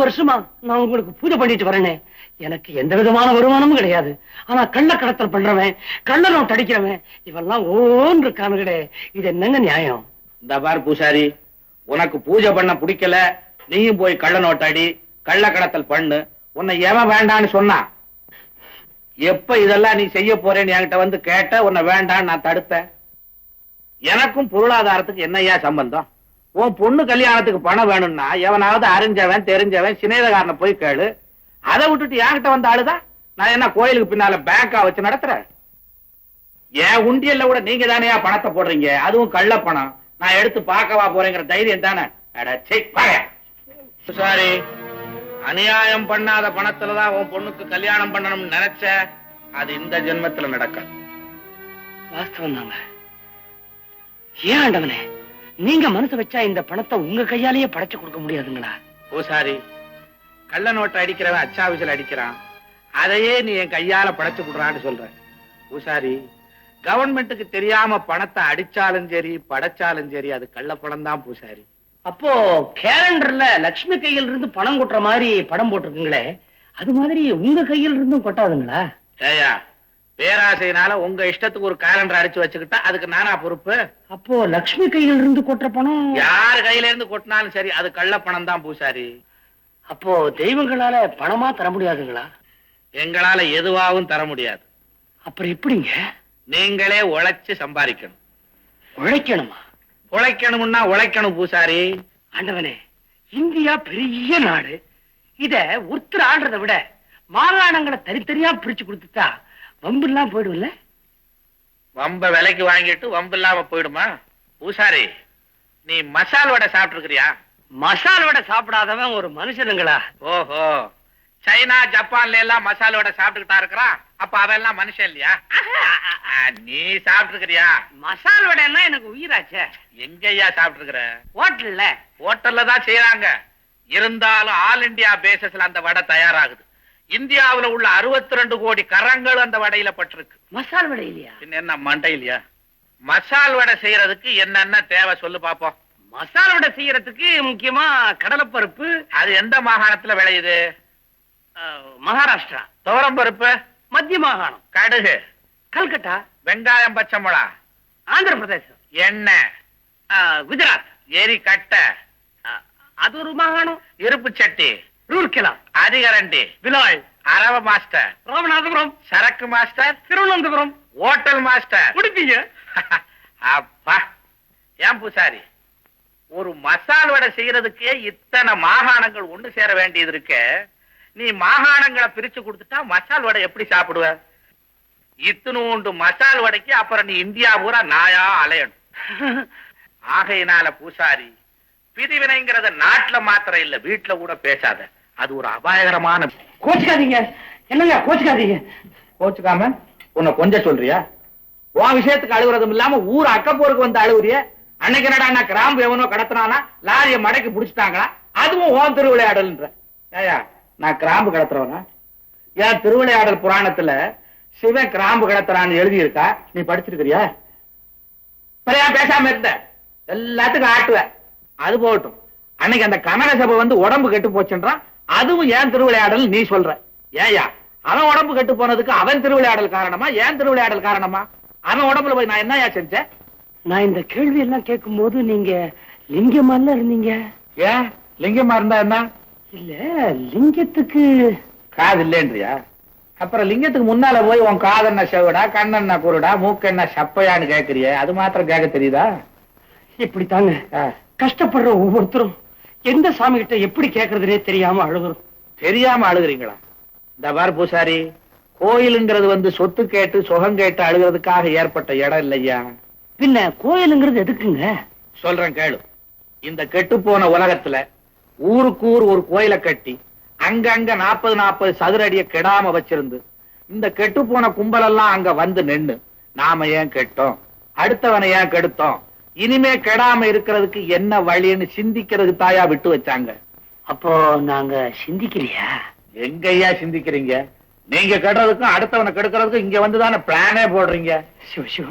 வருஷமா நான் உங்களுக்கு பூஜை பண்ணிட்டு வரேனே, எனக்கு எந்த விதமான வருமானமும் கிடையாது. ஆனா கள்ள கடத்தல் பண்றவன், கள்ள நோட்டு அடிக்கிறவன் இவெல்லாம் ஓன்று இருக்கானுங்களே, இது என்னங்க நியாயம்? இந்த பார் பூசாரி, உனக்கு பூஜை பண்ண பிடிக்கல, நீயும் போய் கள்ள நோட்டு அடி, கள்ள கடத்தல் பண்ணு. உன்னை எவன் வேண்டான்னு சொன்னா? எப்ப இதெல்லாம் நீ செய்ய போறேன்னு என்கிட்ட வந்து கேட்ட, உன்னை வேண்டான்னு நான் தடுத்தேன். எனக்கும் பொருளாதாரத்துக்கு என்னையா சம்பந்தம்? உன் பொண்ணு கல்யாணத்துக்கு பணம் வேணும்னா எவனாவது அறிஞ்சவன் தெரிஞ்சவன் சிநேகக்காரனை போய் கேளு. அதை விட்டுட்டு என்கிட்ட வந்த ஆளுதான். நான் என்ன கோயிலுக்கு பின்னால பேங்கா வச்சு நடத்துறேன்? என் உண்டியல்ல கூட நீங்க தானேயா பணத்தை போடுறீங்க, அதுவும் கள்ள பணம். நான் எடுத்து பார்க்கவா போறேங்கிற தைரியம் தானே? சாரி, அநியாயம் பண்ணாத பணத்துலதான் உன் பொண்ணுக்கு கல்யாணம் பண்ணணும்னு நினைச்ச, அது இந்த ஜென்மத்துல நடக்க. வாஸ்தவம் தாங்க. ஏன் ஆண்டவனே, நீங்க மனசு வச்சா இந்த பணத்தை உங்க கையாலேயே படைச்சு கொடுக்க முடியாதுங்களா? பூசாரி, கள்ள நோட்டை அடிக்கிறவன் அச்சாவிசில் அடிக்கிறான், அதையே நீ என் கையால படைச்சு கொடுறான்னு சொல்ற. பூசாரி, கவர்மெண்ட்டுக்கு தெரியாம பணத்தை அடிச்சாலும் சரி படைச்சாலும் சரி அது கள்ள பணம் தான் பூசாரி. அப்போ கேலண்டர்ல லட்சுமி கையில் இருந்து பணம் கொட்டுற மாதிரி படம் போட்டிருக்குங்களே, அது மாதிரி உங்க கையில் இருந்தும் கொட்டாதுங்களா? ஏயா, பேராசையினால உங்க இஷ்டத்துக்கு ஒரு கேலண்டர் அடிச்சு வச்சுக்கிட்டா அதுக்கு நானா பொறுப்பு? அப்போ லட்சுமி கையில் இருந்து கொட்டுற பணம் யாரு கையில இருந்து கொட்டினாலும் சரி அது கள்ள பணம் தான் பூசாரி. அப்போ தெய்வங்களால பணமா தர முடியாதுங்களா? எங்களால எதுவாகவும் தர முடியாது. அப்புறம் எப்படிங்க? நீங்களே உழைச்சு சம்பாதிக்கணும். உழைக்கணுமா? உழைக்கணும்னா உழைக்கணும் பூசாரி. ஆண்டவனே, இந்தியா பெரிய நாடு. இத ஒருத்தர் ஆடுறதை விட மாகாணங்களை தனித்தனியா பிரிச்சு கொடுத்துட்டா வம்பு எல்லாம் போயிடும்ல? வம்ப விலைக்கு வாங்கிட்டு வம்பு இல்லாம போயிடுமா? பூசாரி, நீ மசால் வடை சாப்பிட்டு இருக்கிறியா? மசால் வடை சாப்பிடாதவன் ஒரு மனுஷனுங்களா? ஓஹோ, சைனா ஜப்பான்ல எல்லாம் மசால் வடை சாப்பிட்டுக்கிட்டா இருக்கிறான், அப்ப அவன் எல்லாம் மனுஷன் இல்லையா? நீ சாப்பிட்டு இருக்கிறியா? மசால் வடைன்னா எனக்கு உயிராச்சே. எங்கய்யா சாப்பிட்டு இருக்கிற? ஹோட்டல்ல. ஹோட்டல்ல தான் செய்யறாங்க. இருந்தாலும் ஆல் இண்டியா பேசிஸ்ல அந்த வடை தயாராகுது. இந்தியாவுல உள்ள 62 கோடி கரங்கள் அந்த வடையில பட்டிருக்கு. மசால் வடை இல்லையா? என்ன மண்டை இல்லையா? மசால் வடை செய்யறதுக்கு என்னென்ன தேவை சொல்லு பாப்போம். மசால் வடை செய்யறதுக்கு முக்கியமா கடலைப்பருப்பு. அது எந்த மாகாணத்துல விளையுது? மகாராஷ்டிரா. துவரம் பருப்பு மத்திய மாகாணம். கடுகு கல்கட்டா. வெங்காயம் பச்சை மிளகா ஆந்திர பிரதேசம். எண்ணெய் குஜராத். எரி கட்டை அது ஒரு மாகாணம். இருப்பு சட்டி ரூர்கெலா. அதிகரண்டி விலாய். அரவ மாஸ்டர் ராமநாதபுரம். சரக்கு மாஸ்டர் திருவனந்தபுரம். ஹோட்டல் மாஸ்டர் முடிப்பீங்க. அப்பா, ஏன் பூசாரி, ஒரு மசால் வடை செய்யறதுக்கே இத்தனை மாகாணங்கள் ஒண்ணு சேர வேண்டியது இருக்க, நீ மாகாணங்களை பிரிச்சு கொடுத்துட்டா மசால் வடை எப்படி சாப்பிடுவ? இத்தனோண்டு மசால் வடைக்கு அப்புறம் நீ இந்தியா பூரா நாயா அலையணும். ஆகையினால பூசாரி, பிரிவினைங்கிறத நாட்டுல மாத்திரம் இல்ல வீட்டுல கூட பேசாத. அது ஒரு அபாயகரமான. கோச்சுக்காதீங்க. என்னங்க கோச்சுக்காதீங்க. கோச்சுக்காம உன்னை கொஞ்சம் சொல்றியா? உன் விஷயத்துக்கு அழுகுறதும் இல்லாம ஊர் அக்கப்போருக்கு வந்து அழுகுறிய. அன்னைக்கு என்னடா கிராம்பு எவனோ கடத்தினானா லாரிய மடக்கி புடிச்சிட்டாங்களா, அதுவும் ஓன் திருவிளையாடல்ன்ற. ஏயா, நான் கிராம்பு கடத்துறவனா? ஏன் திருவிளையாடல் புராணத்துல சிவன் கிராம்பு கடத்துறான்னு எழுதி இருக்கா? நீ படிச்சிருக்கிறியா? பேசாம இருந்த எல்லாத்துக்கும் ஆட்டுவ. அது போகட்டும், அன்னைக்கு அந்த கனக சபை வந்து உடம்பு கெட்டு போச்சுன்றான், அதுவும் ஏன் திருவிளையாடல் நீ சொல்ற. ஏயா, அவன் உடம்பு கெட்டு போனதுக்கு அவன் திருவிளையாடல் காரணமா ஏன் திருவிளையாடல் காரணமா? அவன் உடம்புல போய் நான் என்னையா செஞ்சேன்? நான் இந்த கேள்வி எல்லாம் கேட்கும் போது நீங்க லிங்கமால இருந்தீங்க. ஏன் லிங்கமா இருந்தா என்ன? இல்ல, லிங்கத்துக்கு காது இல்லைன்றியா? அப்புறம் லிங்கத்துக்கு முன்னால போய் உன் காதென்ன செவடா, கண்ணென்ன குருடா, மூக்கென்ன சப்பையான்னு கேக்குறிய, அது மாத்திரம் கேட்க தெரியுதா? இப்படித்தாங்க கஷ்டப்படுற ஒவ்வொருத்தரும் எந்த சாமி கிட்ட எப்படி கேட்கறதுனே தெரியாம அழுகுறோம். தெரியாம அழுகுறீங்களா? இந்த பார் பூசாரி, கோயிலுங்கிறது வந்து சொத்து கேட்டு சுகம் கேட்டு அழுகிறதுக்காக ஏற்பட்ட இடம் இல்லையா? பின்ன கோயிலுங்கிறது எதுக்குங்க? சொல்றேன் கேளு. இந்த கெட்டு போன உலகத்துல ஊருக்கு ஊர் ஒரு கோயிலை கட்டி அங்கங்க 40 சதுர அடிய கெடாம வச்சிருந்து இந்த கெட்டு போன கும்பல் எல்லாம் அங்க வந்து நின்னு, நாம ஏன் கெட்டோம், அடுத்தவனை ஏன் கெடுத்தோம், இனிமே கெடாம இருக்கிறதுக்கு என்ன வழின்னு சிந்திக்கிறதுக்கு தாயா விட்டு வச்சாங்க. அப்போ நாங்க சிந்திக்கலையா? எங்கய்யா சிந்திக்கிறீங்க? நீங்க கெடுறதுக்கும் அடுத்தவனை கெடுக்கிறதுக்கும் இங்க வந்துதானே பிளானே போடுறீங்க. சிவ சிவா.